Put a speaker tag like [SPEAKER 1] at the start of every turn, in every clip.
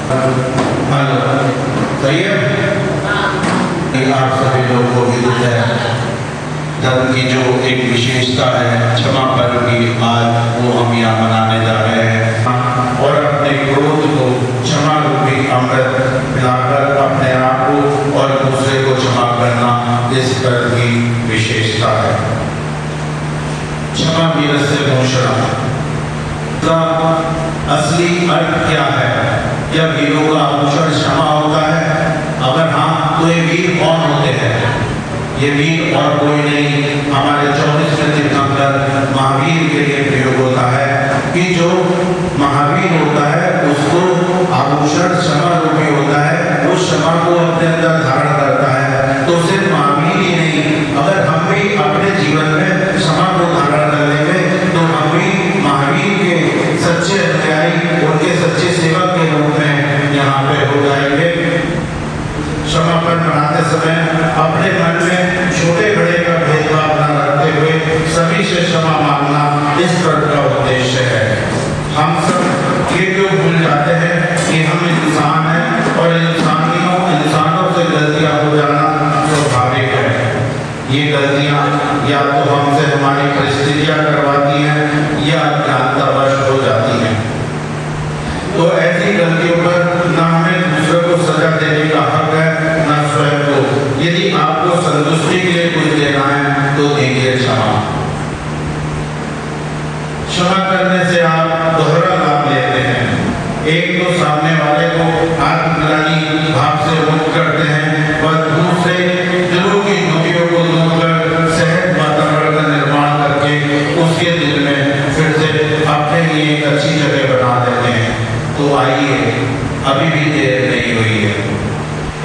[SPEAKER 1] Hello, सही है? आप सभी लोगों को विदित है धर्म की जो एक विशेषता है क्षमा पर्व की, आज वो हम यहाँ मनाने जा रहे हैं और अपने क्रोध को क्षमा रूपी अमृत पिलाकर अपने आप को और दूसरे को क्षमा करना इस पर्व की विशेषता है। क्षमा वीरस्य भूषणम् का असली अर्थ क्या है? क्या वीरों का आभूषण क्षमा होता है? अगर हाँ, तो ये वीर कौन होते हैं? ये वीर और कोई नहीं, हमारे 24वें तीर्थंकर महावीर के लिए प्रयोग होता है कि जो महावीर होता है उसको आभूषण क्षमा रूपी होता है, वो क्षमा को अपने अंदर धारण करता है। तो सिर्फ महावीर ही नहीं, अगर हम भी अपने जीवन में क्षमा को धारण कर लेंगे तो हम भी महावीर के सच्चे अनुयायी, उनके सच्चे सेवक के रूप में यहाँ पे हो जाएंगे। क्षमापण मनाते समय अपने मन में छोटे बड़े का भेदभाव न रखते हुए सभी से क्षमा मांगना इस पर्व का उद्देश्य है। हम सब ये क्यों भूल जाते हैं कि हम इंसान हैं और इंसानों से गलतियां हो जाना स्वाभाविक है। ये गलतियां या तो हमसे हमारी परिस्थितियां करवाती हैं या अज्ञानतावश हो जाती हैं। तो ऐसी गलतियों पर न हमें दूसरों को सजा देने का हक है, न स्वयं को। यदि आपको संतुष्टि के लिए कुछ देना है तो दीजिए क्षमा। क्षमा करने से आप दोहरा लाभ लेते हैं। एक तो सामने वाले को आत्मग्लानि भाव से मुक्त करते हैं और दूसरे दिलों की दुखियों को दूर कर सहज वातावरण का निर्माण करके उसके दिल में फिर से अपने लिए एक अच्छी जगह बना देते हैं। तो आइए, अभी भी देर नहीं हुई है,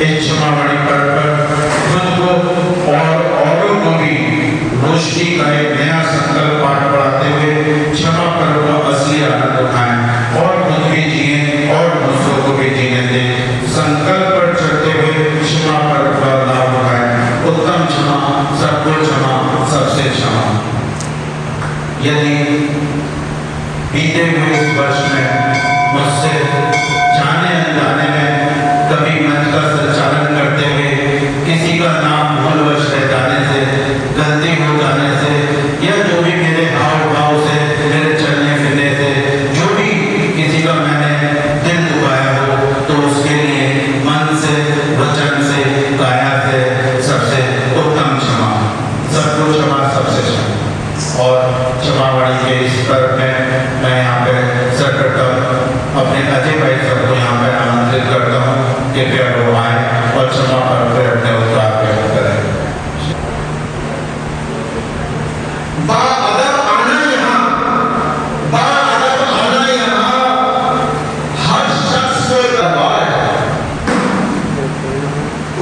[SPEAKER 1] इस क्षमावाणी पर्व पर खुद को और औरों को भी रोशनी का एक नया संकल्प पाठ पढ़ाते हुए क्षमा पर्व का असली आनंद उठाएं और खुद भी जिए और दूसरों को भी जीने दें। संकल्प पर चढ़ते हुए क्षमा पर्व का लाभ उठाएं। उत्तम क्षमा, सबको क्षमा, सबसे क्षमा। यदि बीते हुए इस वर्ष में मुझसे जाने अनजाने में कभी मंच का संचालन करते हुए किसी का नाम भूलवश रह जाने से, गलती हो जाने से या जो भी मेरे हाव भाव से, मेरे चलने फिरने से जो भी किसी का मैंने दिल दुखाया हो तो उसके लिए मन से, वचन से, काया से सबसे उत्तम क्षमा। सबको क्षमा, सबसे क्षमा। और क्षमावाणी के इस पर्व में मैं यहाँ पे सर्वप्रथम अपने अजय भाई सबको यहाँ पे आमंत्रित करता हूँ, कृपया वो आए और क्षमा पर्व पर अपने उत्साह व्यक्त करें।
[SPEAKER 2] बाअदब आना यहाँ हर शख्स को दरबार है।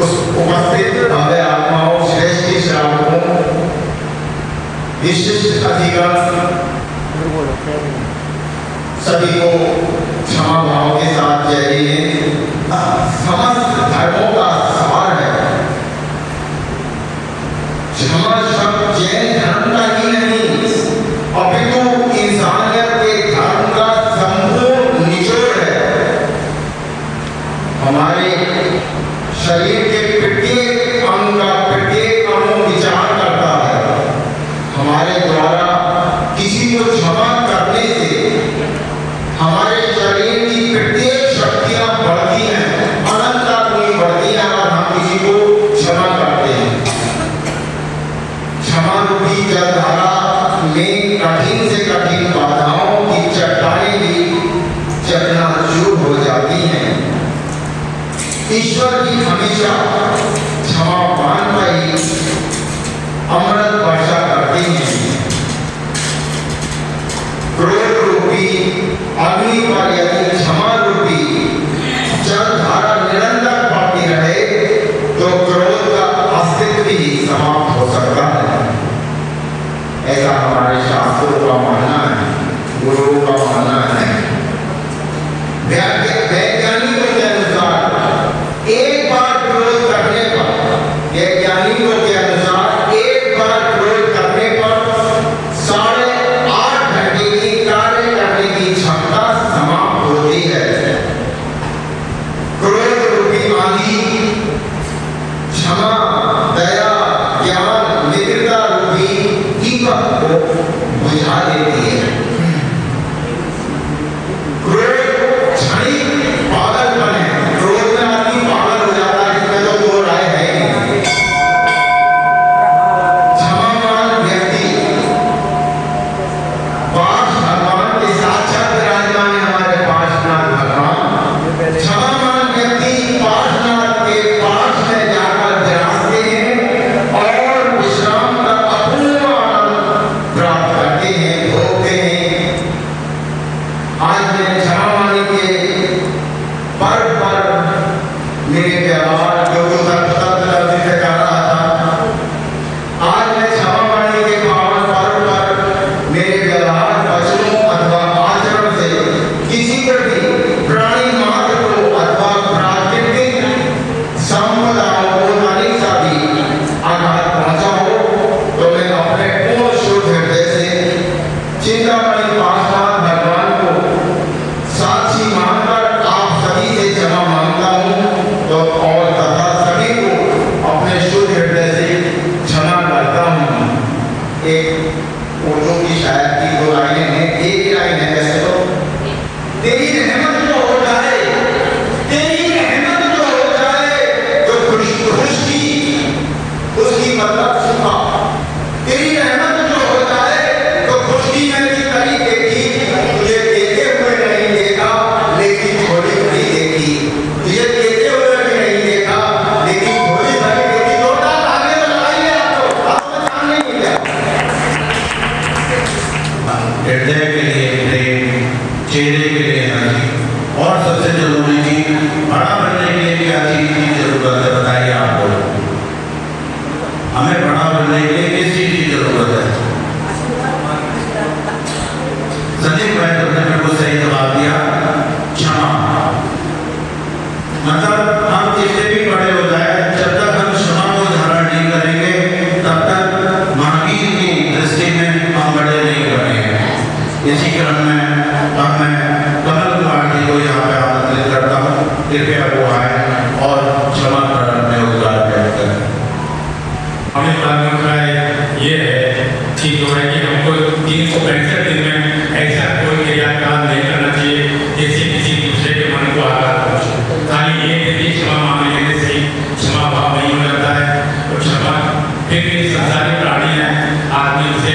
[SPEAKER 2] उस उपस्थित भव्य आत्माओं, श्रेष्ठ श्रावकों, विशिष्ट अधिगण सभी को क्षमा भाव के साथ जय। समस्त धर्मों का सार है। क्षमा शब्द जैन धर्म का ही नहीं अपितु इंसानियत के धर्म का संपूर्ण निचोड़ है। हमारे शरीर के प्रत्येक अंग का प्रत्येक अंग विचार करता है। हमारे द्वारा किसी को क्षमा करने से हमारे शरीर की प्रत्येक शक्तियां बढ़ती हैं, अनंतता पूरी बढ़ती है और हम किसी को क्षमा करते हैं। क्षमा रूपी जलधारा में कठिन से कठिन बाधाओं की चट्टानें भी चकनाचूर हो जाती हैं। ईश्वर जी हमेशा क्षमावान का ही अमृत वर्षा करते हैं। क्रोध रूपी अग्नि पर यदि क्षमा रूपी जलधारा निरंतर बढ़ती रहे तो क्रोध का अस्तित्व ही समाप्त हो सकता है। ऐसा हमारे शास्त्रों का मानना है, गुरुओं का मानना है। वैज्ञानिकों के अनुसार एक बार क्रोध करने पर, वैज्ञानिकों के अनुसार एक बार भी प्राणी मात्र को अथवा प्राकृतिक संपदाओं को नानी सा भी आघात पहुंचा हो तो मैं अपने पूर्ण शुद्ध हृदय से चिंतामणि पासवान भगवान को साक्षी मानकर आप सभी से क्षमा मांगता हूँ तो और तथा सभी को अपने शुद्ध हृदय से क्षमा करता हूँ। एक उर्दू की शायर की दो लाइनें हैं, एक ही लाइन है कैसे तो तेरी रहमत जो हो जाए, तेरी रहमत जो हो जाए तो खुशकी उसकी मतलब सुखा, तेरी रहमत जो हो जाए तो खुशकी मैंने कभी देखी, तुझे देते हुए नहीं देखा लेकिन थोड़ी भरी देखी, तुझे देते हुए भी नहीं देखा लेकिन थोड़ी भरी देखी। जोरदार आगे तो लगाइए आपको ध्यान नहीं मिला।
[SPEAKER 1] हृदय के लिए प्रेम, चेहरे के लिए हंसी और सबसे जरूरी चीज बड़ा बनने के लिए क्या चीज की जरूरत है बताइए आप लोग। हमें बड़ा बनने के लिए किस चीज की जरूरत है? संदीप भाई तुमने बिल्कुल सही जवाब दिया, क्षमा। मतलब हम कितने भी बड़े हो जाए जब तक हम क्षमा को धारण नहीं करेंगे तब तक महावीर की दृष्टि में हम बड़े नहीं बनेंगे। इसी क्रम में अब मैं कमल कुमार जी को यहाँ पे आमंत्रित करता हूँ, कृपया वो आए और क्षमा कर अपने उद्गार व्यक्त करें।
[SPEAKER 3] हमें प्रार्थना ये है कि जो है कि हमको 365 दिन में ऐसा कोई क्रियाकांड नहीं करना चाहिए जिससे किसी दूसरे के मन को आघात पहुंचे। खाली एक दिन की क्षमा मांग लेने से ही क्षमा भाव नहीं हो जाता है। तो क्षमा फिर भी संसारी प्राणी है, आदमी से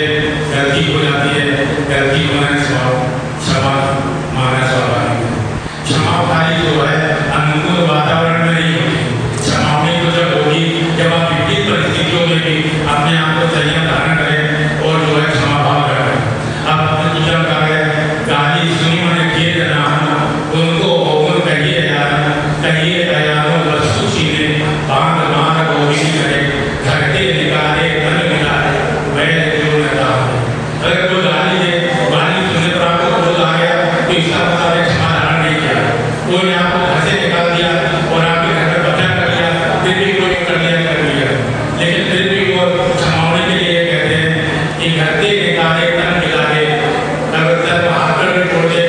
[SPEAKER 3] गलती हो जाती है, गलती होना क्षमा मांगना स्वाभाविक है। क्षमा खाली जो है अनुकूल वातावरण में नहीं होती, क्षमा में तो जब होगी जब आप विपरीत परिस्थितियों में भी अपने आप को संयम धारण करें और जो है क्षमा भाव करें। अब जब गाली सुनी मैंने किए जाना उनको ओगन कहिए यारों वस्तु छीने बांध बांध गोविंद करे घरते निकाले धन मिलाए वैल जो न दाए। अगर कोई गाली दे, गाली सुनने पर आपको क्रोध आ गया तो इसका मतलब है क्षमा धारण नहीं किया। कोई ने आपको घर से निकाल दिया और आपके घर में बचा कर लिया, फिर भी कोई कर लिया, लेकिन फिर भी वो क्षमाने के लिए कहते हैं कि घरते निकाले धन मिलाए, अगर तब हाथ कर छोड़ दे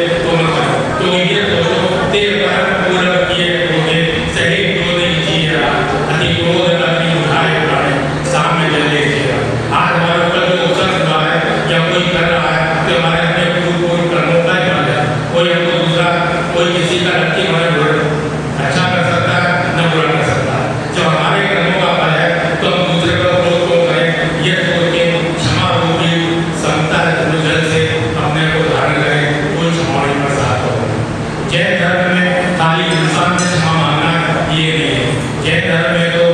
[SPEAKER 3] तो ये सोचो तेरे पर पूरा किए होंगे सही जो नहीं जिया अति क्रोध अति उठाए प्राण सामने जले जिया। आज हमारे ऊपर जो अवसर हुआ है या कोई कर रहा है तो हमारे अपने कोई कर्मों का ही फल है। कोई हमको दूसरा कोई किसी का रखी हमारे अच्छा कर सकता है न बुरा कर सकता है। जब हमारे कर्मों का फल है तो हम दूसरे पर क्रोध क्यों करें, ये सोच के क्षमा रूपी समता जल से अपने को धारण करें, कोई क्षमा नहीं कर सकता। जैन धर्म में खाली इंसान से क्षमा मांगना ये नहीं है, जैन धर्म में तो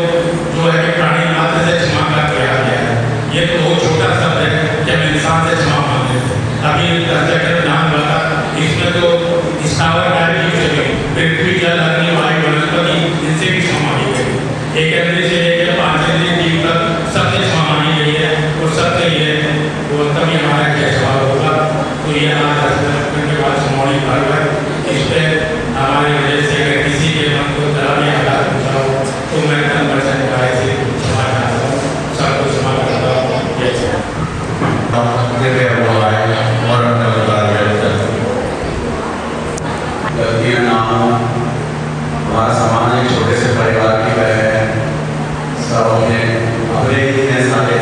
[SPEAKER 3] जो है प्राणी मात्र से क्षमा का किया गया है। ये तो बहुत छोटा शब्द है जब इंसान से क्षमा मांगते थे। अभी नाम बता इसमें तो स्थावर पृथ्वी जल अग्नि वायु वनस्पति इनसे भी क्षमा मांगी गई। एक अंग्रेज से लेकर 5 जीव तक सबसे क्षमा मांगी गई है और सबसे ये वो तभी हमारा क्या सवाल होगा। तो ये आज 10 मिनट के बाद समानी पर्व है, इस पे हमारी वजह से अगर किसी के मन को जरा भी आघात पहुंचा हो तो मैं तन मन से निकाय से क्षमा चाहता हूँ, सबको क्षमा करता हूँ।
[SPEAKER 1] और अपने उद्गार व्यक्त करें।
[SPEAKER 4] गलतियाँ ना हो, हमारा समाज एक छोटे से परिवार की तरह है, सब अपने इतने सारे,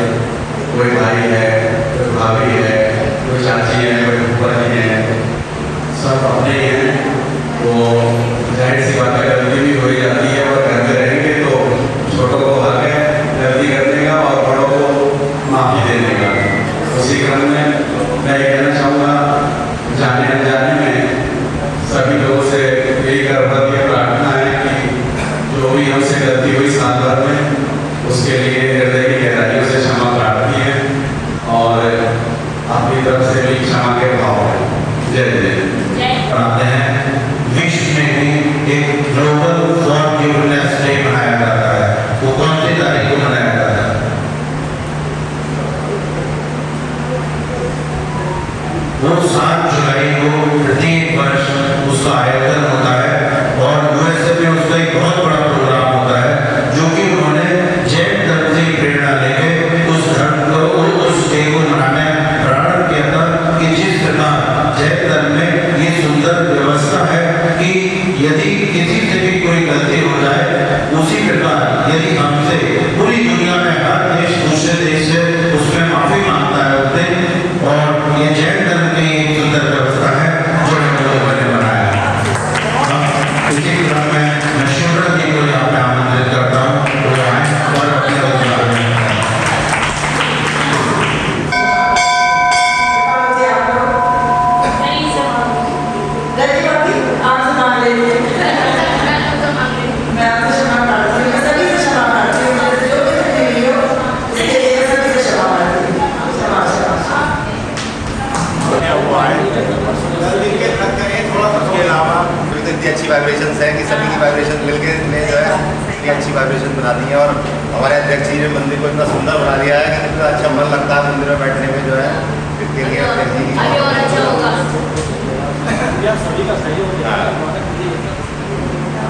[SPEAKER 4] कोई भाई है, कोई भाभी है, कोई चाची है, कोई फूफा जी है, सब अपने ही हैं। तो जाहिर सी बात है गलती भी हो ही जाती है और करते रहेंगे तो छोटों को हक है गलती करने का और बड़ों को माफ़ी देने का। उसी क्रम में मैं ये कहना चाहूँगा, जाने अनजाने में सभी लोगों से यही गर्भवती प्रार्थना है कि जो भी हमसे गलती हुई साल भर में उसके लिए हृदय की गहराइयों से क्षमा प्रार्थी है और अपनी तरफ से भी क्षमा के भाव है। जय जय।
[SPEAKER 1] आते हैं विश्व में भी एक ग्लोबल फॉरगिवनेस डे मनाया जाता है। वो कौन सी तारीख को मनाया जाता है? वो 7 जुलाई को प्रत्येक वर्ष उसका कार्यक्रम होता है और यूएसए में उसका एक बहुत बड़ा प्रोग्राम होता है, जो कि उन्होंने जैन धर्म से प्रेरणा लेके उस धर्म को उस डे को मनाने प्रारंभ किया था कि जिस प्रकार जैन धर्म में ये सुंदर व्यवस्था है कि यदि किसी से भी कोई गलती हो जाए, उसी प्रकार यदि हमसे पूरी दुनिया में हर देश दूसरे देश से उसमें माफी मांगता है उस दिन, और ये जैन धर्म की एक सुंदर व्यवस्था है जो हम लोगों ने बनाया है। इसी क्रम में मैं शिवराज जी को यहाँ पे आमंत्रित करता हूँ, वो आए और अपने
[SPEAKER 5] अच्छी वाइब्रेशंस है कि सभी की वाइब्रेशन मिलके ने जो है इतनी अच्छी वाइब्रेशन बना दी है। और हमारे अध्यक्ष जी ने मंदिर को इतना सुंदर बना दिया है कि इतना अच्छा मन लगता है मंदिर में बैठने में जो है। इसके लिए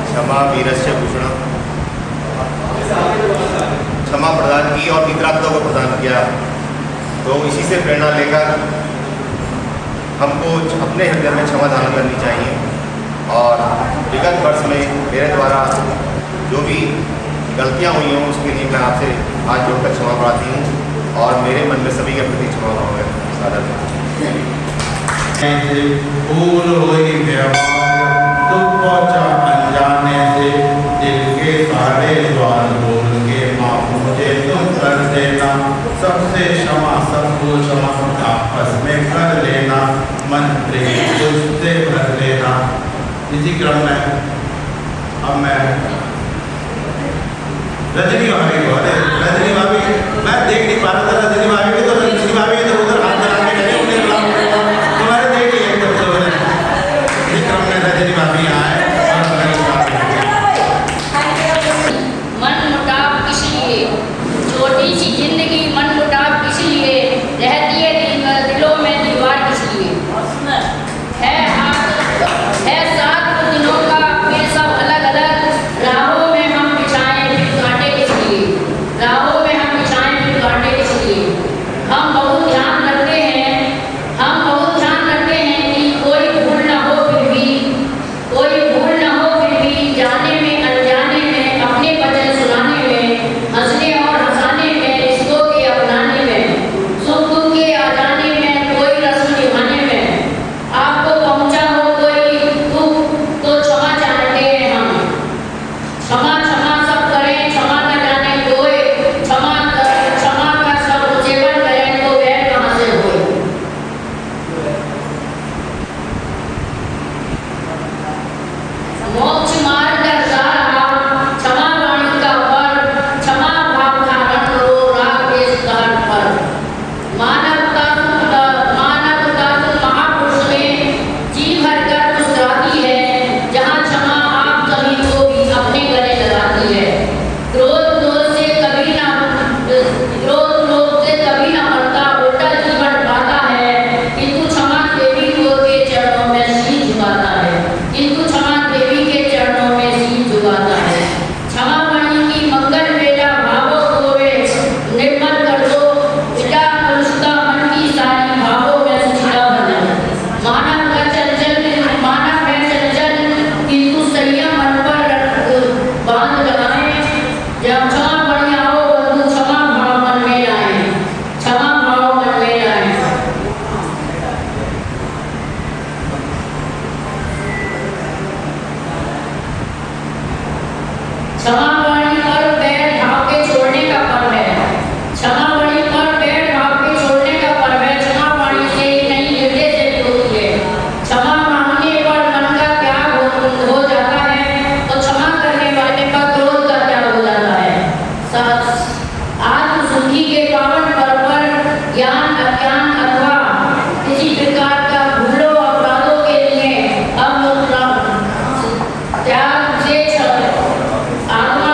[SPEAKER 5] क्षमा वीरस्य भूषण, क्षमा प्रदान की और मित्रात्मा को प्रदान किया। तो इसी से प्रेरणा लेकर हमको अपने हृदय में क्षमा दान करनी चाहिए। और विगत वर्ष में मेरे द्वारा जो भी गलतियां हुई हों उसके लिए मैं आपसे हाथ जोड़कर क्षमा प्रार्थी हूँ और मेरे मन में सभी के प्रति क्षमा भाव है। सादर
[SPEAKER 1] भूल हुई व्यवहार दुख पहुंचा अनजाने से, दिल के सारे द्वार बोल के माफ मुझे तुम कर देना, सबसे क्षमा सबको क्षमा आपस में कर लेना, मन प्रेम तुझसे भर लेना। इसी क्रम में अब मैं रजनी भाभी को, अरे रजनी भाभी मैं देख नहीं पा रहा था, रजनी भाभी भी तो उधर हाथ लगा के खड़े होंगे, तुम्हारे देख लिया एकदम से उन्होंने। इसी क्रम में रजनी भाभी आए
[SPEAKER 6] मन मुटाव किस लिए, छोटी सी जिंदगी मन मुटाव किस लिए, रहती है दिलों में दीवार किस लिए, है साथ दिनों का फिर सब अलग अलग राहों में हम बिछाएं फिर कांटे किस लिए, राहों में हम बिछाएं फिर कांटे किस लिए। हम बहुत ध्यान रखते हैं कि कोई भूल न हो फिर भी जाने में अनजाने में, अपने वचन सुनाने में, हंसने और हंसाने में, रिश्तों के अपनाने में, सुख दुख के आ जाने में, कोई रस्म निभाने में। आपको पहुंचा हो कोई दुख तो क्षमा चाहते हैं हम, क्षमा क्षमा सब करें, क्षमा न जाने कोई, क्षमा का सब सेवन करें तो वह कहाँ से होए। मोक्ष मार्ग दर्शा रहा क्षमा वाणी का पर, क्षमा भाव धारण करो राग देश कहर पर। मानवता महापुरुष में जी भर कर मुस्कुराती है, जहाँ क्षमा आप सभी को भी अपने गले लगाती है। क्रोध से कभी न मरता, उल्टा जीवन पाता है, किंतु क्षमा देवी को के चरणों में शीश झुकाता है, किंतु क्षमा देवी के चरणों में शीश झुकाता है। क्षमा वाणी की मंगल बेला भावों को वे निर्मल कर दो, विदा कलुषता मन की सारी भावों में सुचिता बने। मानव है चंचल किंतु संयम मन पर बांध लगाए। जब क्षमा वाणी आओ बंधु, क्षमा भाव मन में लाए, क्षमा भाव मन में लाए। क्षमा वाणी पर पैर ढाव के छोड़ने का पर्व है, क्षमा वाणी पर पैर ढाव के छोड़ने का पर्व है। क्षमा वाणी से ही नहीं हृदय से भी होती है। क्षमा मांगने पर मन का त्याग हो जाता है, तो क्षमा करने वाले का क्रोध का त्याग हो जाता है। आत्म शुद्धि के पावन पर्व पर ज्ञान अज्ञान अथवा किसी प्रकार का भूलों अपराधों के लिए अब त्याग से आत्मा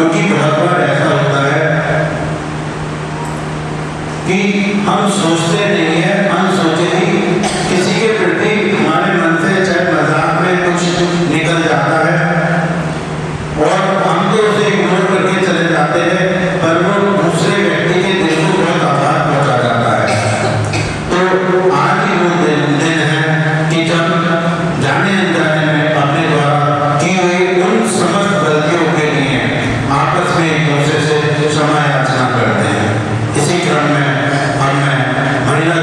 [SPEAKER 1] क्योंकि बहुत बार ऐसा होता है कि हम सोचते नहीं है, अनसोचे ही किसी के प्रति हमारे मन से चाहे मजाक में कुछ निकल जाता है और हम तो उसे इग्नोर करके चले जाते हैं, पर वो दूसरे व्यक्ति के दिल को बहुत आघात पहुंचा जाता है। तो आज ही वो दिन है कि जब जाने अनजाने में अपने द्वारा की हुई उन समस्त गलतियों के लिए आपस में एक दूसरे से क्षमा याचना करते हैं। इसी क्रम में हम महिला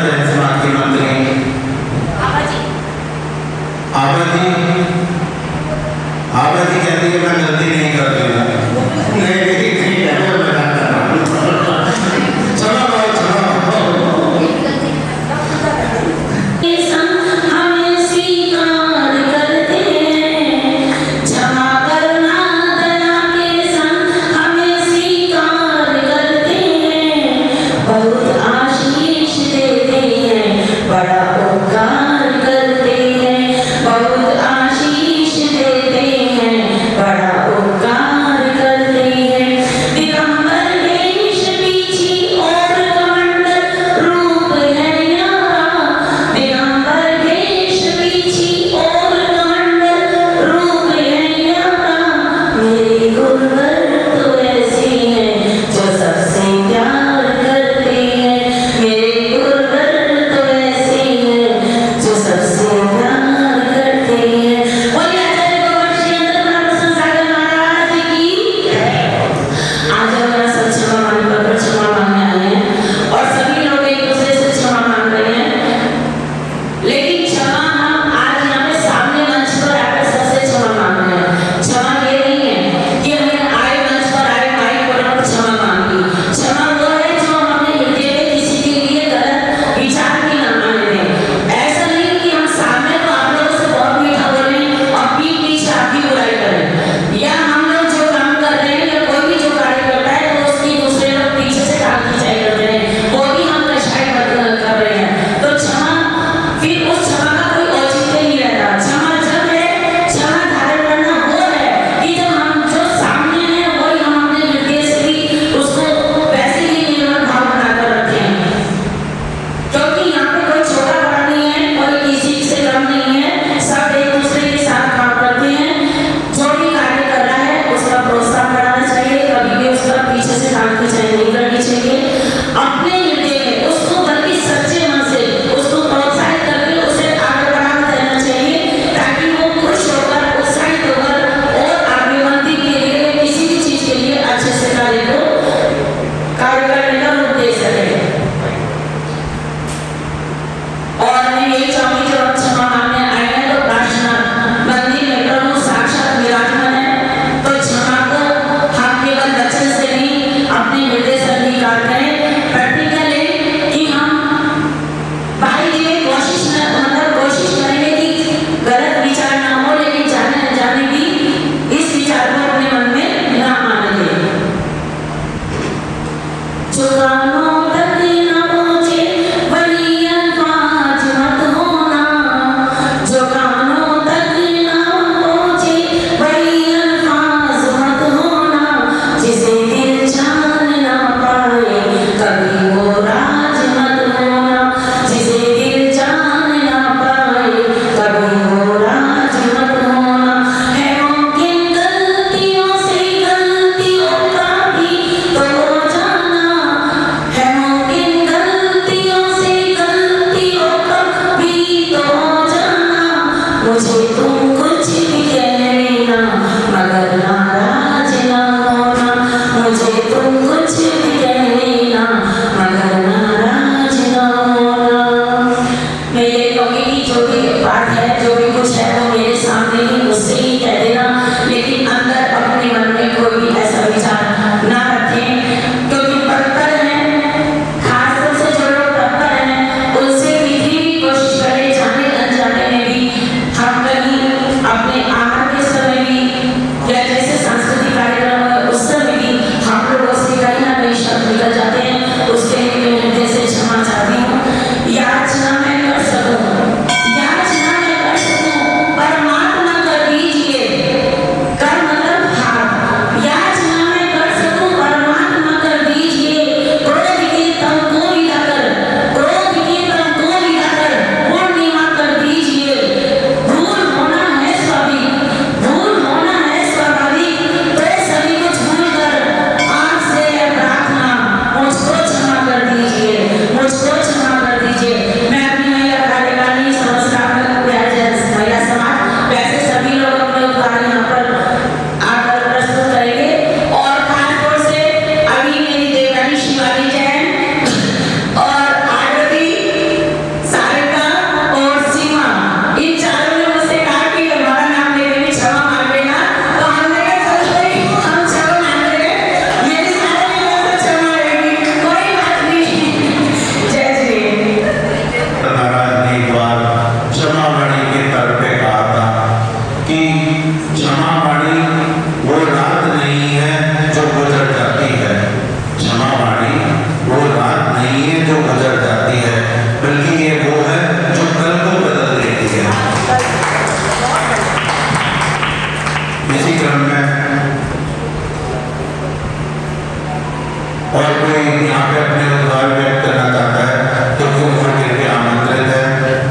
[SPEAKER 1] और कोई यहाँ पे अपने उद्धार व्यक्त करना चाहता है तो क्यों करके आमंत्रित है।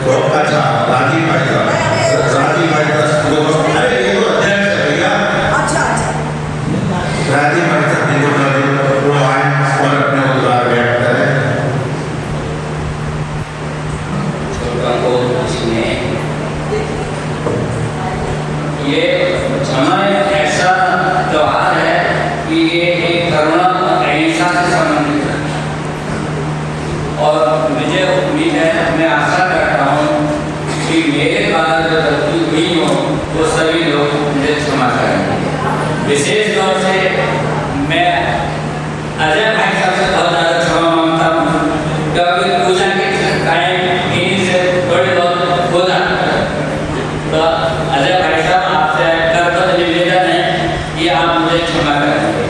[SPEAKER 1] तो अच्छा राजीव भाई साहब, अरे ये तो अध्यक्ष है भैया, राजीव भाई साहब वो आए और अपने उद्धार व्यक्त करें।
[SPEAKER 7] ये क्षमा एक ऐसा त्योहार है कि ये एक करुणा अहिंसा से संबंधित है और मुझे उम्मीद है, मैं आशा करता हूँ कि मेरे द्वारा जो गलती हुई हो वो सभी लोग मुझे क्षमा करेंगे। विशेष तौर से मैं अजय भाई साहब से बहुत ज़्यादा क्षमा मांगता हूँ क्योंकि पूजा के टाइम इन्हीं से थोड़े बहुत हो जाता है। तो अजय भाई साहब आपसे कर्तव्य निवेदन है कि आप मुझे क्षमा करेंगे।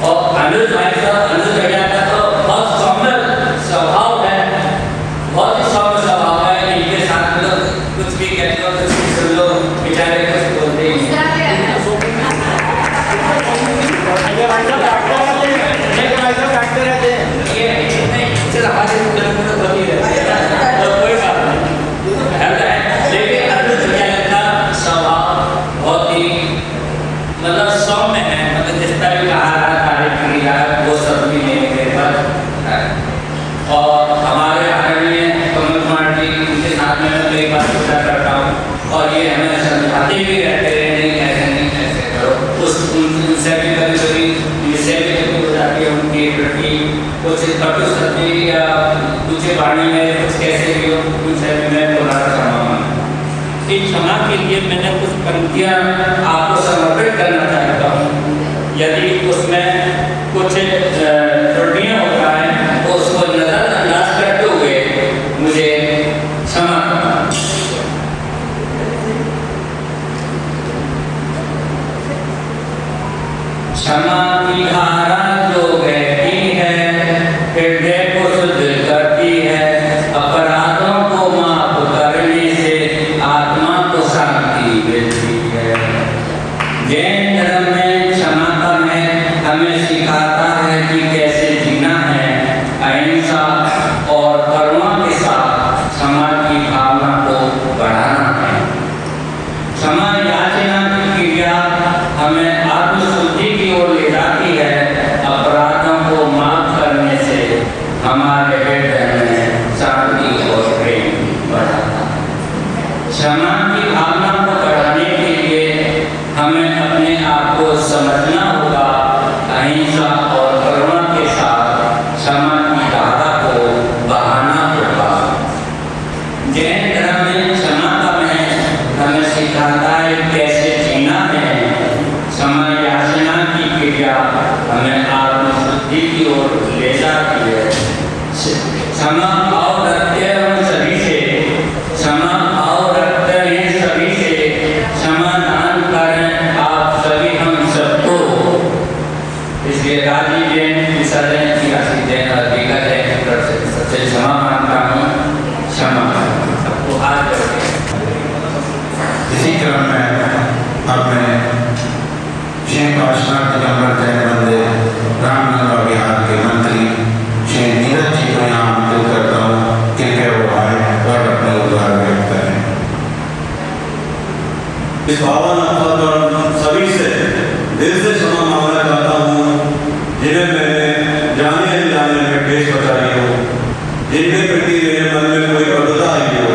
[SPEAKER 7] और अनुज भाई साहब, अनुज भैया का तो बहुत सौम्य स्वभाव है, बहुत ही सौम्य स्वभाव है। इनके साथ लोग कुछ भी कहते हो कुछ भी सुन लो, बेचारे कुछ बोलते ही नहीं। ये नहीं सिर्फ हमारे होती है तो कोई बात नहीं। लेकिन अनुज भैया का स्वभाव बहुत ही मतलब सौम्य है, मतलब जिस तरह का कार्य किया वो सब भी मेरे पर। और हमारे आदरणीय कमल कुमार जी, उनके साथ में मैं कई बार पूजा करता हूँ और ये हमें समझाते भी रहते हैं नहीं ऐसे नहीं ऐसे करो। उनसे भी कभी कभी जिससे भी हो जाती है उनके प्रति कुछ कटु शब्द या कुछ वाणी में कुछ कैसे भी हो, उनसे भी मैं थोड़ा क्षमा मांगता। इस क्षमा के लिए मैंने कुछ पंक्तियाँ आपको समर्पित करना चाहता हूँ। यदि उसमें कुछ त्रुटियाँ होता है तो उसको नजरअंदाज करते हुए मुझे क्षमा करना। क्षमा की धारा जो बहती है हृदय को शुद्ध करती है, अपराधों को माफ करने से आत्मा को शांति मिलती है। जैन धर्म में क्षमा का महत्व हमें सिखाता है कि कैसे जीना है। अहिंसा और करुणा के साथ क्षमा की भावना को बढ़ाना है। क्षमा याचना की क्रिया हमें आत्मशुद्धि की ओर ले जाती है। अपराधों को माफ करने से हमारे हृदय में शांति और प्रेम बढ़ाता है। क्षमा की भावना को बढ़ाने के लिए हमें अपने आप को समझना होगा। अहिंसा और करुणा के साथ क्षमा की धारा को बहाना होगा। जैन धर्म में क्षमा का महत्व हमें सिखाता है कैसे जीना है। क्षमा याचना की क्रिया हमें आत्मशुद्धि की ओर ले जाती है। क्षमा भाव रखते हैं हम सभी से, क्षमा भाव रखते हैं सभी से, क्षमा दान करें आप सभी हम सबको। इसलिए राजीव जैन, विशा जैन, किरासी जैन और दीगर जैन की तरफ से सबसे क्षमा मांगता हूँ। क्षमा सबको हाथ जोड़े।
[SPEAKER 1] इसी क्रम में अब मैं श्री काशीनाथ दिगंबर जैन मंदिर रामनगर बिहार के मंत्री श्री नीरज जी को यहाँ आमंत्रित करता हूँ कि वो आए और अपने उद्धार व्यक्त करें।
[SPEAKER 8] इस पावन अवसर पर सभी से दिल से क्षमा मांगना चाहता हूँ जिन्हें मैंने जाने अनजाने में ठेस पहुँचाई हो, जिनके प्रति मेरे मन में कोई कटुता आई हो।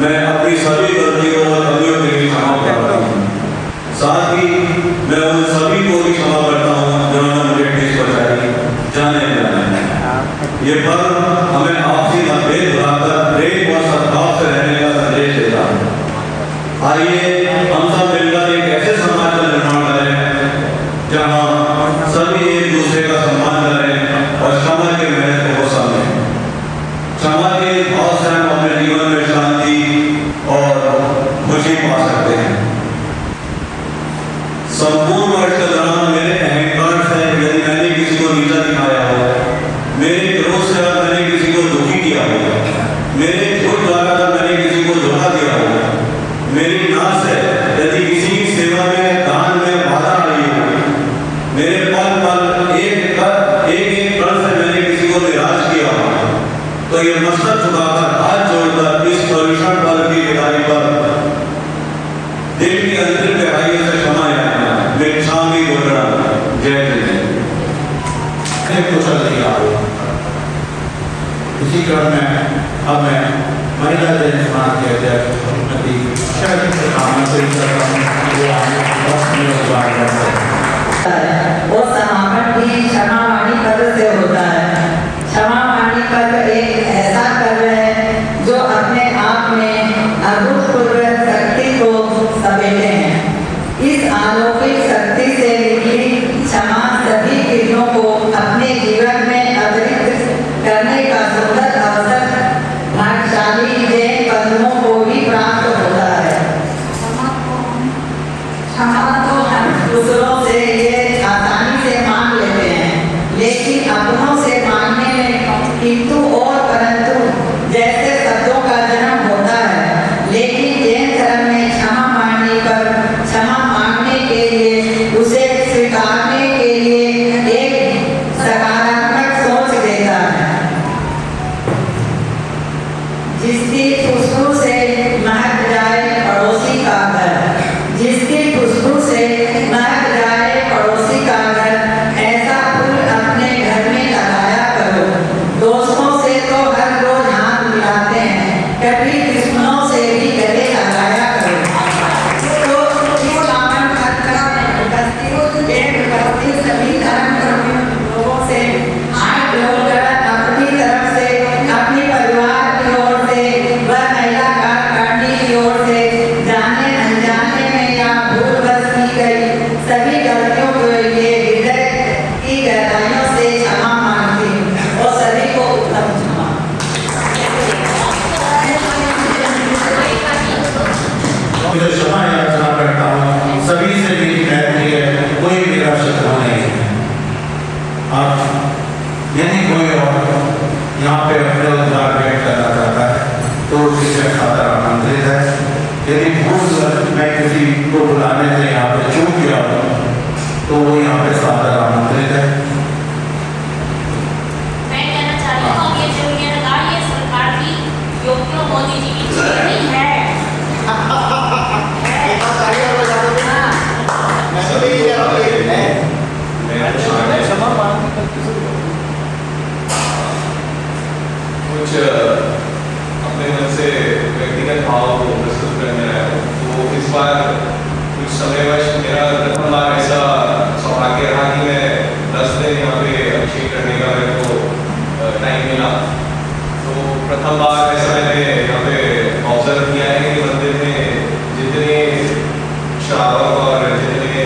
[SPEAKER 8] मैं अपनी सभी गलतियों और कमियों के लिए क्षमा करता हूँ। साथ ही मैं उन सभी को भी क्षमा करता हूँ जिन्होंने मुझे ठेस पहुँचाई जाने अनजाने। ये पर्व हमें आपसी मतभेद भुलाकर प्रेम और सद्भाव से रहने का संदेश देता है। आइए हम सब मिलकर एक ऐसे समाज का निर्माण करें जहाँ सभी एक दूसरे का सम्मान करें और क्षमा के महत्व को समझें। क्षमा के भाव से हम अपने जीवन में शांति और खुशी पा सकते हैं। संपूर्ण वर्ष के दौरान मेरे अहंकार से यदि मैंने किसी को नीचा दिखाया हो, मेरे क्रोध से अगर मैंने किसी को दुखी किया हो, मेरे झूठ द्वारा अगर मैंने किसी को धोखा दिया हो, मेरी नाश से यदि किसी की सेवा में दान में बाधा आई हो, मेरे पल पल एक तो ये मस्तक झुकाकर हाथ जोड़कर इस पवित्र पर्व की विदाई पर दिल की अंतिम गहराइयों से क्षमा याचना मिच्छामी दुक्कडम। जय जय।
[SPEAKER 1] को चल रही है। इसी क्रम में अब मैं महिला जन समाज के अध्यक्ष श्रीमती शैली से आमंत्रित करता हूँ वो आगे उद्घाटन कर सकते
[SPEAKER 9] वो समापन भी क्षमा वाणी पर्व से होता है। क्षमा वाणी पर्व एक ऐसा पर्व है जो अपने आप में अभूतपूर्व शक्ति को समेटे हैं। इस अलौकिक शक्ति से निकली क्षमा सभी पीढ़ियों को अपने जीवन में अतिरिक्त करने का सुंदर अवसर भाग्यशाली जैन बंधुओं को भी प्राप्त होता है। क्षमा तो हम दूसरों से ये आसानी से मांग लेते हैं, लेकिन अपनों से मांगने में किंतु और परंतु जैसे शब्दों का जन्म होता है। लेकिन जैन धर्म में क्षमा मांगने पर क्षमा मांगने के लिए उसे स्वीकारने के लिए एक सकारात्मक सोच देता है। जिसकी खुशबू से महक जाए पड़ोसी का घर, जिसकी खुशबू से महक जाए पड़ोसी का घर, ऐसा फूल अपने घर में लगाया करो। दोस्तों से तो हर रोज हाथ मिलाते हैं, कभी दुश्मनों से भी गले लगाया करो। तो इस पावन बस्ती सभी धर्म लोगों से हाथ जोड़कर अपनी तरफ से, अपने परिवार की ओर से, वह महिला कार्यकारिणी की ओर से जाने अनजाने में या भूलवश की गई सभी गलतियों के लिए हृदय की गहराइयों से क्षमा मांगती हूँ और सभी को उत्तम क्षमा।
[SPEAKER 1] जो क्षमा याचना करता हूँ सभी से मेरी मैत्री है, कोई मेरा शत्रु नहीं है। अब यदि कोई और यहाँ पे अपने उद्धार व्यक्त करना चाहता है तो उसे खातर आमंत्रित है। यदि भूल मैं किसी को बुलाने से यहाँ पे चूक गया हूँ तो वो यहाँ पे सादर आमंत्रित है।
[SPEAKER 10] मैं कहना चाहती हूँ कि जो ये लगा ये सरकार की योगियों मोदी जी की चीज नहीं है।
[SPEAKER 11] कुछ अपने मन से व्यक्तिगत भाव को प्रस्तुत करने आया हूँ। तो इस बार कुछ समयवश मेरा प्रथम बार ऐसा सौभाग्य रहा कि मैं 10 दिन यहाँ पे अभिषेक करने का मेरे को टाइम मिला। तो प्रथम बार ऐसा मैंने यहाँ पे ऑब्जर्व किया है कि मंदिर में जितने श्रावक और जितने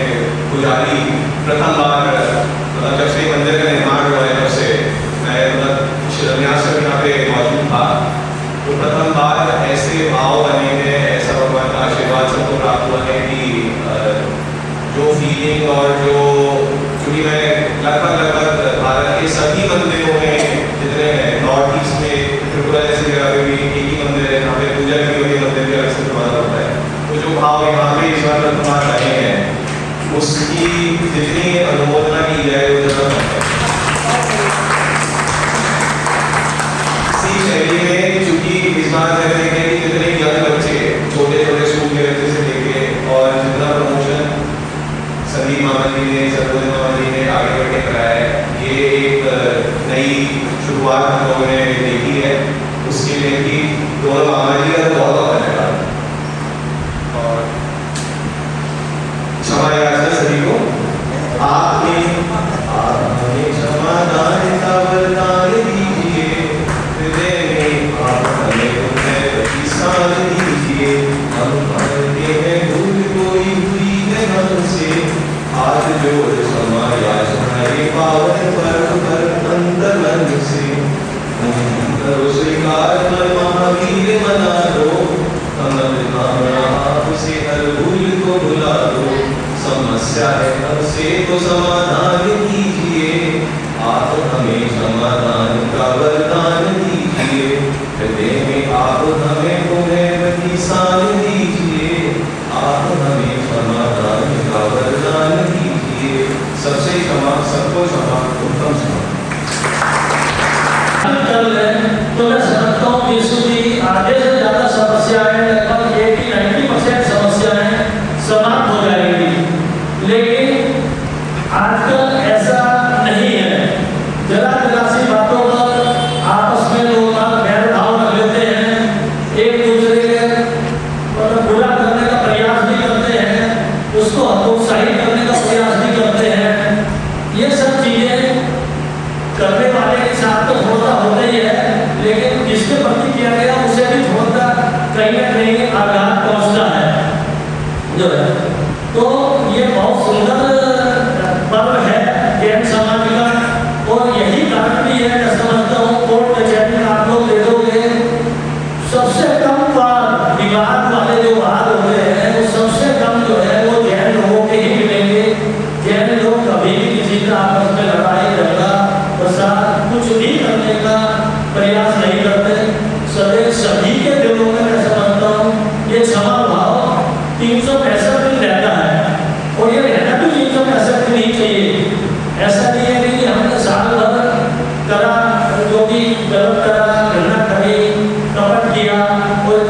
[SPEAKER 11] पुजारी प्रथम बार मतलब जब से मंदिर का निर्माण हुआ है तब से मैं मतलब शिलान्यास में यहाँ पे मौजूद था। तो प्रथम बार ऐसे भाव बने हैं, ऐसा भगवान का आशीर्वाद सबको प्राप्त हुआ है कि जो फीलिंग और जो क्योंकि मैं लगभग भारत के सभी मंदिरों में जितने नॉर्थ ईस्ट में त्रिपुरा जैसी जगह पे भी एक ही मंदिर है जहाँ पे पूजा की हुई मंदिर के अलग से प्रबंध होता है। तो जो भाव यहाँ पे इस बार प्रथम बार आए हैं उसकी जितनी अनुमोदना की जाए वो जरूर शैली में। चूंकि इस बार मैंने देखा कि जितने यंग बच्चे छोटे छोटे स्कूल के बच्चे से लेके और जितना प्रमोशन संदीप मामा जी ने सरबोधन मामा जी ने आगे बढ़ के कराया है, ये एक नई शुरुआत हम लोगों ने देखी है। उसके लिए भी दोनों मामा जी का बहुत बहुत धन्यवाद। और क्षमा याचना सभी को। आपने क्षमादान का वरदान दीजिए, हृदय में आप हमें साथ दीजिए। हम मानते हैं भूल कोई हुई है हमसे, हाथ जोड़ क्षमा याचना ये पावन पर्व पर अंतर मन से करो स्वीकार पर महावीर मना दो। आपसे हर भूल को भुला दो, समस्या है हमसे तो समाधान कीजिए। आप हमें समाधान का वरदान दीजिए, हृदय में आप हमें पुनः शान दीजिए। आप हमें समाधान का वरदान दीजिए। सबसे क्षमा, सबको क्षमा, उत्तम क्षमा।
[SPEAKER 9] तो
[SPEAKER 12] समस्याएं लगभग 80-90% समस्याएं समाप्त हो जाएंगी। लेकिन आजकल ऐसा नहीं है। जरा सी बातों पर आपस में लोग भेदभाव रख लेते हैं, एक दूसरे के बुरा करने का प्रयास भी करते हैं, उसको हतोत्साहित करने का प्रयास भी करते हैं। ये सब चीजें करने वाले के साथ तो होता ही है, लेकिन जिसके प्रति किया गया उसे भी थोड़ा कहीं ना कहीं आघात पहुंचता है जो है। तो ये बहुत सुंदर पर्व है जैन समाज का, और यही कारण भी है मैं समझता हूँ कोर्ट कचहरी में आप लोग दे दोगे सबसे कम विवाद वाले जो वाद हो रहे हैं वो सबसे कम जो है वो जैन लोगों के ही मिलेंगे। जैन लोग कभी भी किसी का आपस में लड़ाई झगड़ा प्रसाद कुछ भी करने का प्रयास नहीं करते। सभी के दिलों में मैं समझता हूँ ये क्षमा भाव 365 दिन रहता है, और ये रहना भी 365 दिन ही चाहिए। ऐसा नहीं है कि हमने साल भर करा जो भी गलत करा, घृणा करी, कपट किया और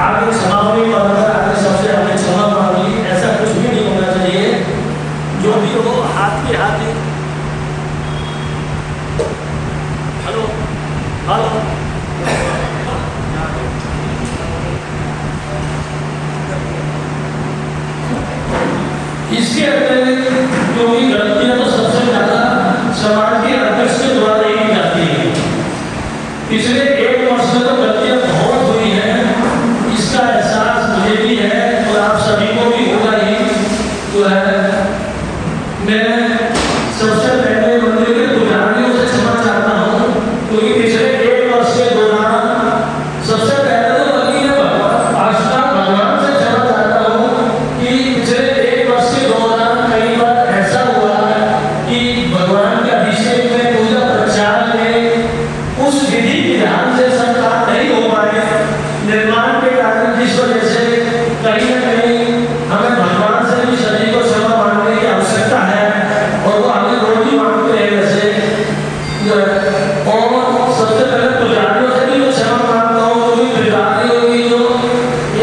[SPEAKER 12] आगे क्षमावणी पढ़कर आगे सबसे हमने क्षमा मांग ली, ऐसा कुछ भी नहीं होना चाहिए। जो भी हो हाथ के हाथ ही। हेलो हेलो इसके अतिरिक्त जो भी गलतियां तो सबसे ज्यादा समाज के अध्यक्ष के द्वारा ही की जाती है। पिछले 1 वर्ष में तो गलतियां बहुत हुई हैं, इसका एहसास मुझे भी है और आप सभी को भी होगा ही। जो है मैं सबसे पहले मंदिर के पुजारियों से क्षमा चाहता हूँ, क्योंकि पिछले 1 वर्ष के दौरान सबसे पहले तो बल्कि भगवान से क्षमा चाहता हूँ कि पिछले 1 वर्ष के दौरान कई बार ऐसा हुआ कि भगवान के अभिषेक में पूजा प्रचार में उस विधि विधान से सब काम नहीं हो पाए। निर्माण के कारण जिस वजह से कहीं न कहीं हमें भगवान से भी सभी को क्षमा मांगने की आवश्यकता है, और वो हमें रोज ही मांगते हैं वैसे। और सबसे पहले पुजारियों से भी मैं क्षमा मांगता हूँ, क्योंकि पुजारियों की जो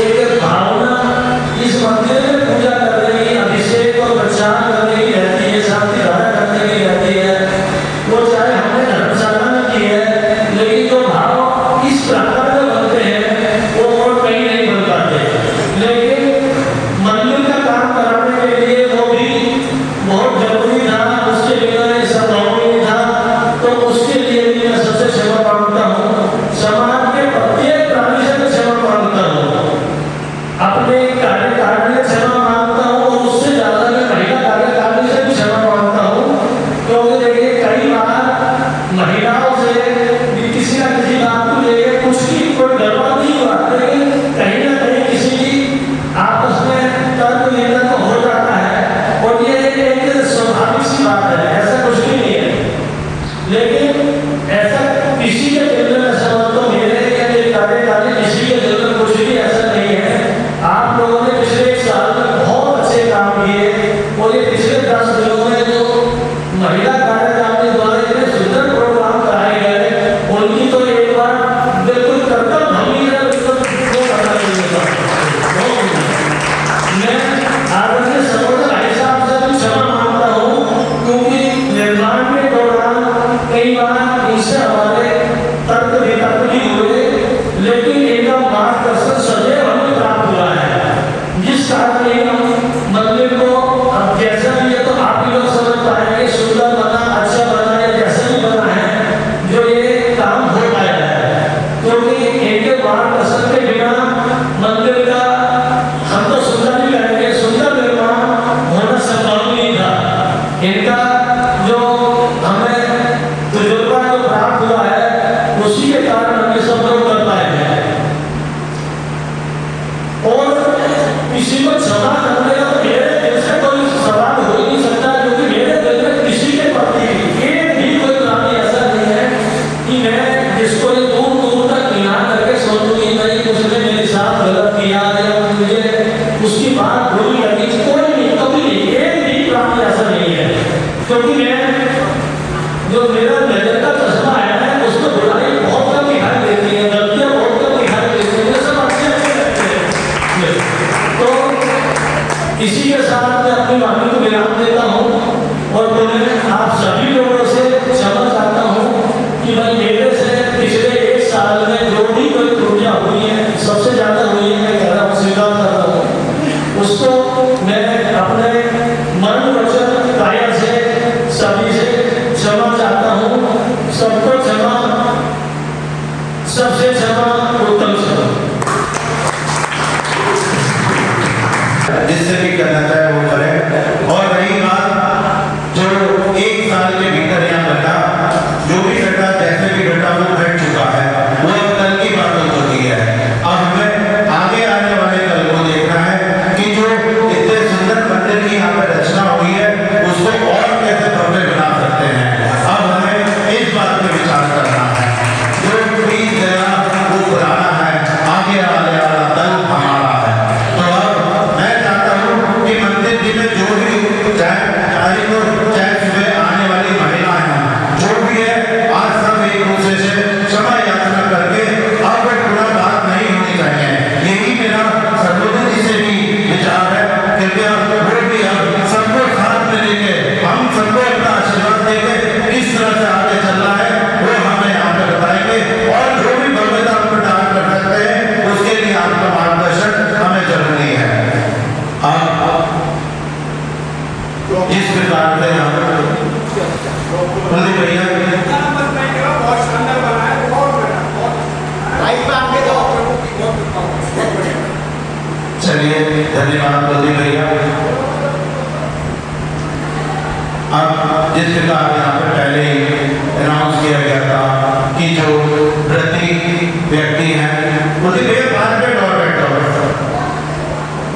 [SPEAKER 12] एक भावना इस मंदिर में पूजा करने की, अभिषेक और प्रचार करने की रहती है, शांति धारा करने की रहती है, वो चाहे हमने धर्मशाला में की है, लेकिन जो भाव इस प्रकार के बनते हैं वो और कहीं नहीं बन पाते। लेकिन मंदिर का काम कराने के लिए वो भी बहुत जरूरी था, उसके लिए संभव नहीं था, तो उसके लिए भी मैं सबसे क्षमा मांगता हूँ। समाज के प्रत्येक प्राणी से मैं क्षमा मांगता हूँ, अपने कार्यकारिणी से क्षमा मांगता हूँ, और उससे ज्यादा मैं महिला कार्यकारिणी से भी क्षमा मांगता हूँ। क्योंकि देखिए कई बार महिलाओं से भी किसी न किसी बात को लेकर कुछ की कोई गड़बड़ नहीं हुआ, लेकिन कहीं ना कहीं किसी की आपस में तर्क वितर्क हो जाता है, और ये एक स्वाभाविक सी बात है, ऐसा कुछ भी नहीं है। लेकिन ऐसा किसी के दिल में समझ तो मेरे या मेरे कार्यकारिणी किसी के दिल में कुछ भी ऐसा नहीं है। आप लोगों ने पिछले 1 साल में बहुत अच्छे काम किए, और ये पिछले 10 दिनों में जो महिला कार्यकारिणी द्वारा इतने सुंदर प्रोग्राम कराए गए, उनकी तो एक बार बिल्कुल कर्तव्य भंगी है, बिल्कुल वो करना चाहिए था। मैं आदरणीय सरोज भाई साहब से भी क्षमा मांगता हूँ, क्योंकि निर्माण के दौरान कई बार इनसे हमारे तर्क वितर्क भी हुए, लेकिन इनका मार्गदर्शन सदैव हमें प्राप्त हुआ है, जिस कारण हम मंदिर को अब जैसा भी है तो आप ही लोग समझ पाएंगे, सुंदर बना, अच्छा बना या जैसा भी बना है, जो ये काम हो पाया है। क्योंकि इनके मार्गदर्शन के बिना मंदिर का हम तो सुंदर ही कहेंगे, सुंदर निर्माण होना संभव नहीं था। इनका जो हमें तजुर्बा जो प्राप्त हुआ है, उसी के कारण हम ये सब लोग कर पाए हैं। और किसी को क्षमा करने का तो मेरे दिल से कोई सवाल हो ही नहीं सकता, क्योंकि मेरे दिल में किसी के प्रति एक भी कोई प्राणी ऐसा नहीं है कि मैं जिसको ये दूर दूर तक निगाह करके सोचूं कि भाई उसने मेरे साथ गलत किया या मुझे उसकी बात बुरी लगी। कोई नहीं, कभी नहीं, एक भी प्राणी ऐसा नहीं है। क्योंकि मैं जो मेरा नजर का चश्मा है उसको बुराई बहुत कम दिखाई देती है, गलतियां बहुत कम दिखाई देती है, सब अच्छे
[SPEAKER 1] चलिए धन्यवाद प्रदीप भैया। अब जिस प्रकार यहाँ पे पहले ही अनाउंस किया गया था कि जो व्रती व्यक्ति हैं प्रदीप भैया बाद में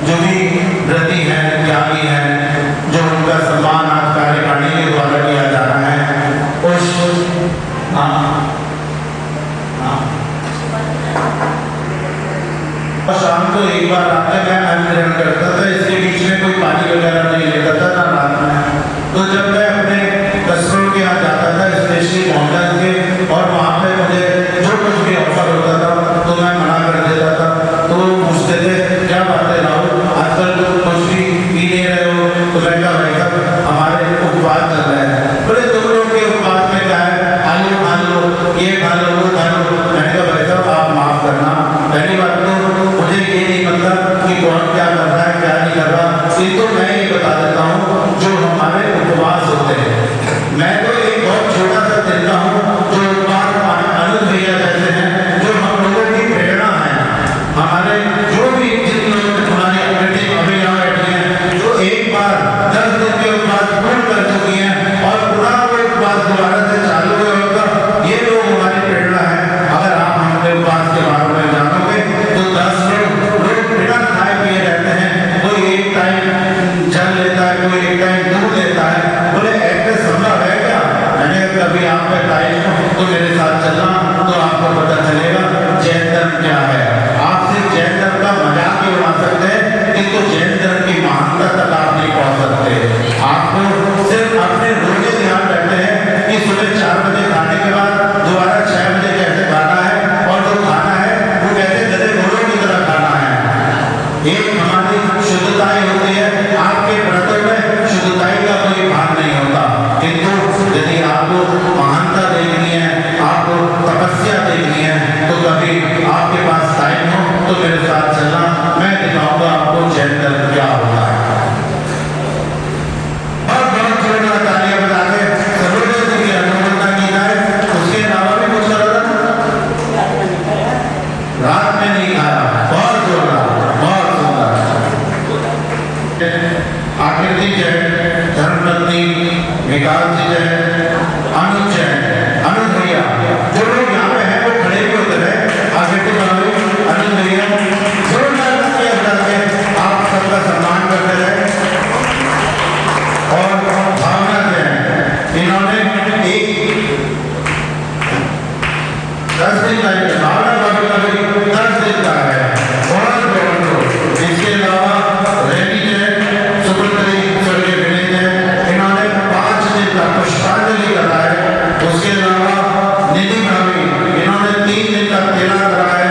[SPEAKER 1] जो भी व्रती हैं त्यागी हैं जो उनका सम्मान आज कार्यकारिणी के द्वारा किया जा रहा है उस और शाम को एक बार रात में मैं अन्न ग्रहण करता था, इसके बीच में कोई पानी वगैरह नहीं लेता था ना रात में। तो जब मैं अपने कस्टमर के यहाँ जाता था स्पेशली मोहल्ला के और वहाँ पे मुझे जो कुछ भी ऑफर होता था तो मैं मना कर देता था। तो वो पूछते थे क्या बात है राहुल आजकल तो कुछ भी पी नहीं रहे हो? तो मैं क्या भाई साहब हमारे उपवास चल रहे हैं। बोले तुम लोग के उपवास में क्या है, आलू खा लो, ये खा लो, वो खा लो। मैंने कहा भाई साहब आप माफ करना, पहली बात तो मुझे ये नहीं पता कि कौन क्या कर रहा है क्या नहीं कर रहा, ये तो मैं ही बता देता हूँ जो हमारे उपवास होते हैं। मैं तो एक बहुत छोटा सा तरीका हूँ जो उपवास अनुज भैया जैसे हैं जो हम लोगों की प्रेरणा है, हमारे जो भी जिन लोग तुम्हारी अभी यहाँ बैठे हैं जो एक बार 10 दिन के उपवास पूर्ण कर चुकी हैं और पुनः वो उपवास दोबारा से चालू होगा, ये लोग हमारी प्रेरणा है। अगर आप हमारे उपवास के बारे में जानोगे तो 10 लोग बिना खाए पिए रहते हैं, कोई एक टाइम जल लेता है, कोई एक टाइम दूध लेता है। बोले ऐसे संभव है क्या? मैंने कभी आप पे टाइम तो मेरे साथ चलना तो आपको पता चलेगा जैन धर्म क्या है। आप सिर्फ जैन धर्म का मजाक ही उड़ा सकते हैं किंतु जैन धर्म की महानता तक आप नहीं पहुंच सकते। आपको सिर्फ अपने रोजे ध्यान रखते हैं कि सुबह 4 बजे खाने के बाद दोबारा 6 बजे कैसे खाना है और जो खाना है वो कैसे गधे घोड़ों की तरह खाना है। एक हमारी शुद्धताई होती है, आपके व्रतों में शुद्धताई का कोई भाग नहीं होता। किंतु यदि आपको महानता देखनी है, आपको तपस्या देखनी है तो कभी आपके पास टाइम हो तो मेरे साथ चलना, मैं दिखाऊंगा आपको जैन धर्म क्या होता है। और बहुत जोरदार तालियां बजा के सर्वोदय जी की अनुमोदना की जाए। उसके अलावा भी कुछ कर रहा रात में नहीं खाया, बहुत जोरदार, बहुत सुंदर। आकृति जैन, धर्मपत्नी विकास जी जैन, अनुज जैन, अनुज भैया जो लोग यहाँ पे हैं वो खड़े भी होते रहे। आकृति भाभी, अनुज भैया जोरदार तालियां बजा के आप सबका सम्मान करते रहे। और भावना जैन इन्होंने एक 10 दिन का भावना भाभी का भी 10 दिन का है और इसके अलावा रेडी जैन, सुब्रतरी स्वर्गीय विनय जैन इन्होंने 5 दिन का पुष्पांजलि करा है। उसके अलावा निधि भाभी इन्होंने 3 दिन का तेला करा है।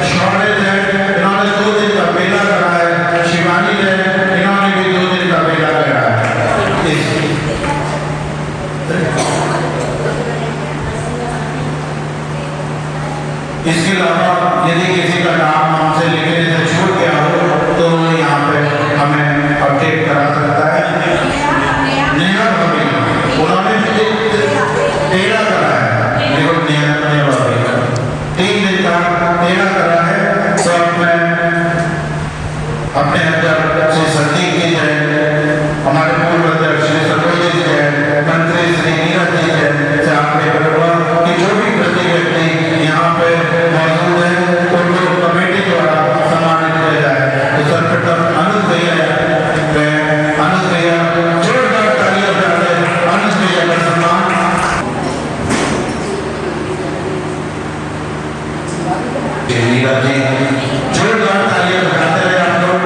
[SPEAKER 1] शौर्य जैन इन्होंने 2 दिन का मेला करा है। शिवानी जैन इन्होंने भी 2 दिन का मेला करा है। इसके अलावा यदि किसी का नाम हमसे लिखने से छूट गया हो तो यहाँ पे हमें अपडेट करा सकता है। नेहा भाभी उन्होंने तेरा करा है, देखो नेहा भाभी 3 दिन का तेरा करा है। तो अब मैं अपने अध्यक्ष श्री संदीप जी जैन, हमारे पूर्व अध्यक्ष श्री सर्वोदय जी जैन, मंत्री श्री नीरज जी जैन से आपने करूँगा कि जो भी प्रति व्यक्ति यहाँ पे मौजूद है उनको कमेटी द्वारा सम्मानित किया जाए। तो सर्वप्रथम अनुज भैया, अनुज भैया जोरदार तालियां बजाते अनुज भैया का सम्मान। नीरज जी जोरदार तालियां बजाते रहे आप लोग।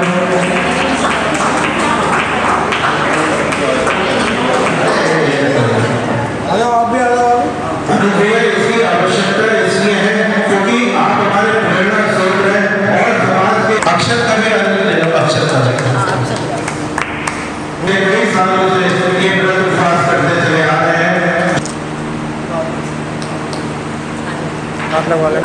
[SPEAKER 1] अनुज भैया इसकी आवश्यकता इसलिए है क्योंकि आप हमारे प्रेरणा स्रोत हैं और समाज के अक्षर का भी अक्षर का वे कई सालों से ये व्रत उपवास करते चले आ रहे हैं। आप लोग वाले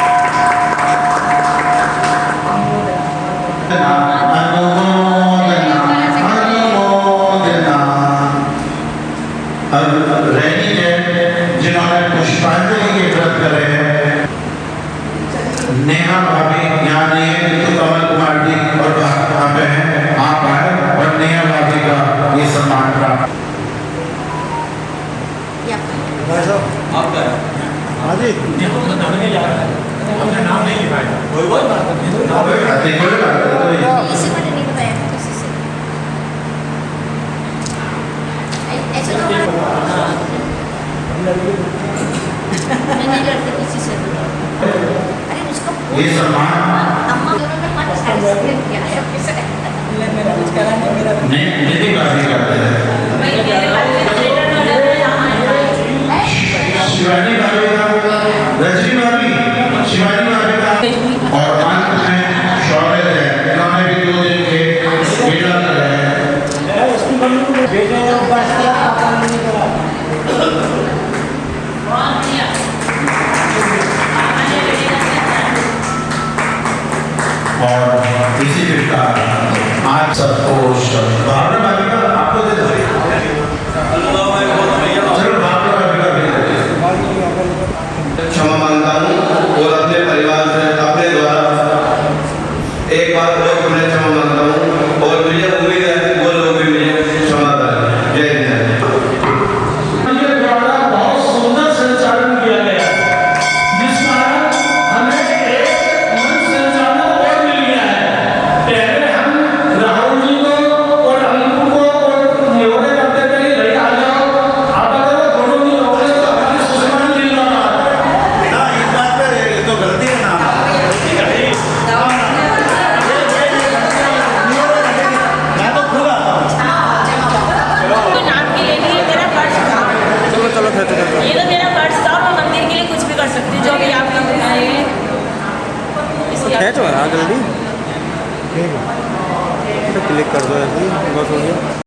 [SPEAKER 1] रेनी जैन जिन्होंने पुष्पांजलि के व्रत करे हैं। नेहा भाभी यहाँ नहीं है किंतु कमल कुमार जी और कन्हैया भाभी का ये सम्मान प्राप्त।
[SPEAKER 3] अपना नाम नहीं लिखाया
[SPEAKER 1] कोई बात नहीं, कोई बात नहीं।
[SPEAKER 10] इसी मैंने नहीं बताया था किसी से ऐसे तो मैं नहीं करती किसी से। अरे उसका
[SPEAKER 1] ये सम्मान
[SPEAKER 10] अम्मा दोनों ने पाँच साल से किया सबके साथ
[SPEAKER 1] नहीं निधि भाभी करते हैं। शिवानी भाभी का, रजनी भाभी, शिवानी भाभी का और अंत में शौर्य है, इन्होंने भी 2 दिन के लीला कर रहे हैं। और इसी प्रकार आज सबको भावना भाभी का आपको दे दो। चलो भावना भाभी का भी दे दो।
[SPEAKER 2] क्षमा मांगता हूँ और अपने परिवार से अपने द्वारा एक बार और मैं क्षमा मांगता हूँ और मुझे उम्मीद है वो लोग भी मुझे क्षमा करें। जय हिंद।
[SPEAKER 12] के द्वारा बहुत सुंदर संचालन किया गया, जिस कारण हमें एक मंच संचालन और मिल गया है। पहले हम राहुल जी को और अंकु को और न्योरे करते थे कि भाई आ जाओ, आप अगर वो दोनों नहीं होंगे तो हमारी सुषमा नहीं मिल रहा।
[SPEAKER 1] इस बात पे तो गलती है ना। मैं तो खुद आता हूँ।
[SPEAKER 10] तो नाम के लिए भी मेरा फर्ज था।
[SPEAKER 1] चलो
[SPEAKER 10] ये तो मेरा फर्ज था, मैं मंदिर के लिए कुछ भी कर सकती हूँ जो भी आप लोग बताएंगे।
[SPEAKER 13] जल्दी क्लिक कर दो ऐसे ही बस हो गया।